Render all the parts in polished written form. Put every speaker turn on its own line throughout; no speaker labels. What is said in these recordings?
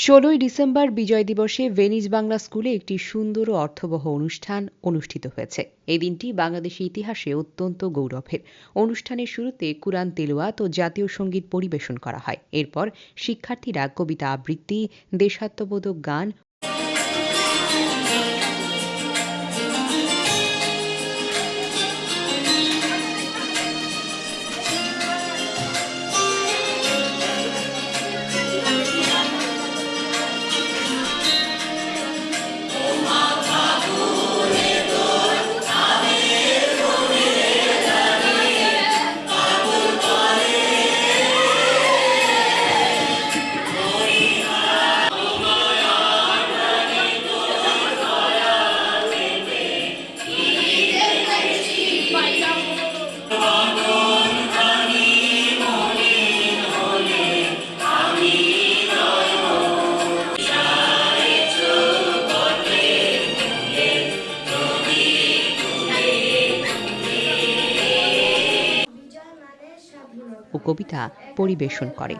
১৬ই ডিসেম্বর বিজয় দিবসে ভেনিস বাংলা স্কুলে একটি সুন্দর ও অর্থবহ অনুষ্ঠান অনুষ্ঠিত হয়েছে। এই দিনটি বাংলাদেশের ইতিহাসে অত্যন্ত গৌরবের। অনুষ্ঠানের শুরুতে কুরআন তেলাওয়াত ও জাতীয় সঙ্গীত পরিবেশন করা হয়। এরপর শিক্ষার্থীরা কবিতা আবৃত্তি, দেশাত্মবোধক গান ও কবিতা পরিবেশন করে।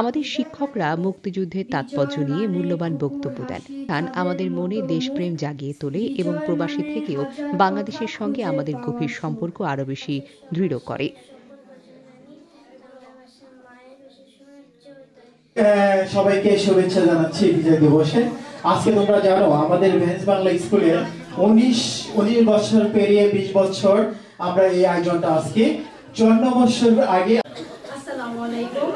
আমাদের শিক্ষকরা মুক্তিযুদ্ধের তাৎপর্য নিয়ে মূল্যবান বক্তব্য দেন। গান আমাদের মনে দেশপ্রেম জাগিয়ে তোলে এবং প্রবাসী থেকেও বাংলাদেশের সঙ্গে আমাদের গভীর সম্পর্ক আরও বেশি দৃঢ় করে।
সবাইকে শুভেচ্ছা জানাচ্ছি বিজয় দিবসে। আজকে তোমরা জানো আমাদের ভেনিস বাংলা স্কুলে 19 বছর পেরিয়ে 20 বছর আমরা এই আয়োজনটা আজকে 54 বছর আগে।
আসসালামু আলাইকুম,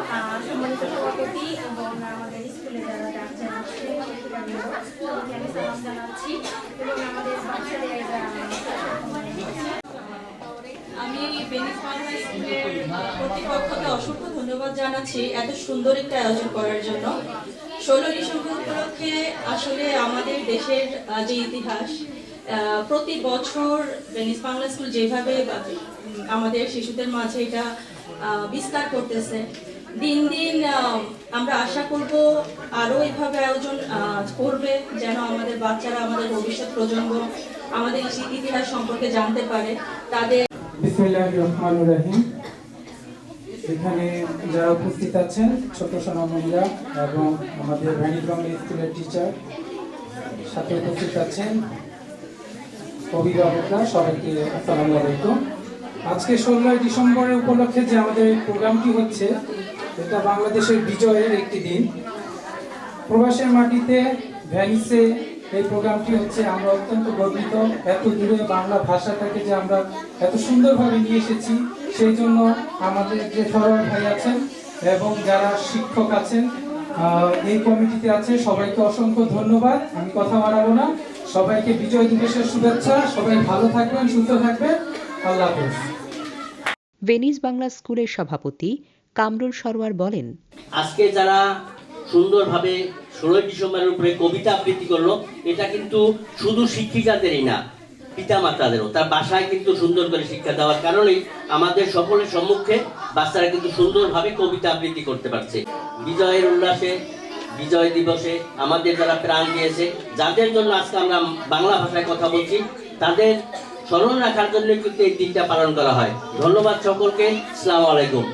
সম্মানিত সভাপতি এবং আমাদের স্কুলে যারা ডাকছেন আমি সালাম জানাচ্ছি এবং আমাদের বাচ্চাদের
আমি ভেনিস বাংলা স্কুলের কর্তৃপক্ষকে অসংখ্য ধন্যবাদ জানাচ্ছি এত সুন্দর একটা আয়োজন করার জন্য। 16 ডিসেম্বর উপলক্ষে আসলে আমাদের দেশের যে ইতিহাস প্রতি বছর ভেনিস বাংলা স্কুল যেভাবে আমাদের শিশুদের মাঝে এটা বিস্তার করতেছে, দিন দিন আমরা আশা করব আরও এইভাবে আয়োজন করবে যেন আমাদের বাচ্চারা, আমাদের ভবিষ্যৎ প্রজন্ম আমাদের ইতিহাস সম্পর্কে জানতে পারে। তাদের
বিসমিল্লাহির রহমানির রহিম। এখানে যারা উপস্থিত আছেন ছোট সোনামণিরা এবং আমাদের ভেনিস বাংলা স্কুলের টিচার, সাথে উপস্থিত আছেন অভিভাবকরা, সবাইকে আসসালামু আলাইকুম। আজকে 16 ডিসেম্বরের উপলক্ষে যে আমাদের প্রোগ্রামটি হচ্ছে, এটা বাংলাদেশের বিজয়ের একটি দিন। প্রবাসের মাটিতে ভেনিসে এই প্রোগ্রামটি হচ্ছে। আমরা অত্যন্ত গর্বিত এত দূরে বাংলা ভাষাটাকে যে আমরা এত সুন্দরভাবে নিয়ে এসেছি। সেই জন্য আমাদের যে সরোয়ার ভাই আছেন এবং যারা শিক্ষক আছেন, এই কমিটিতে আছে, সবাইকে অসংখ্য ধন্যবাদ। আমি কথা বাড়াবো না। সবাইকে বিজয় দিবসের শুভেচ্ছা। সবাই ভালো থাকবেন, সুস্থ থাকবেন। আল্লাহ হাফেজ।
ভেনিস বাংলা স্কুলের সভাপতি কামরুল সরোয়ার বলেন,
আজকে যারা সুন্দরভাবে 16 ডিসেম্বরের উপরে কবিতা আবৃত্তি করলো, এটা কিন্তু শুধু শিক্ষিকাদেরই না, পিতামাতাদেরও। তার বাসায় কিন্তু সুন্দর করে শিক্ষা দেওয়ার কারণেই আমাদের সকলের সম্মুখে বাচ্চারা কিন্তু সুন্দরভাবে কবিতা আবৃত্তি করতে পারছে। বিজয়ের উল্লাসে, বিজয় দিবসে আমাদের যারা প্রাণ দিয়েছে, যাদের জন্য আজকে আমরা বাংলা ভাষায় কথা বলছি, তাদের স্মরণ রাখার জন্য কিন্তু এই দিনটা পালন করা হয়। ধন্যবাদ সকলকে। আসসালামু আলাইকুম।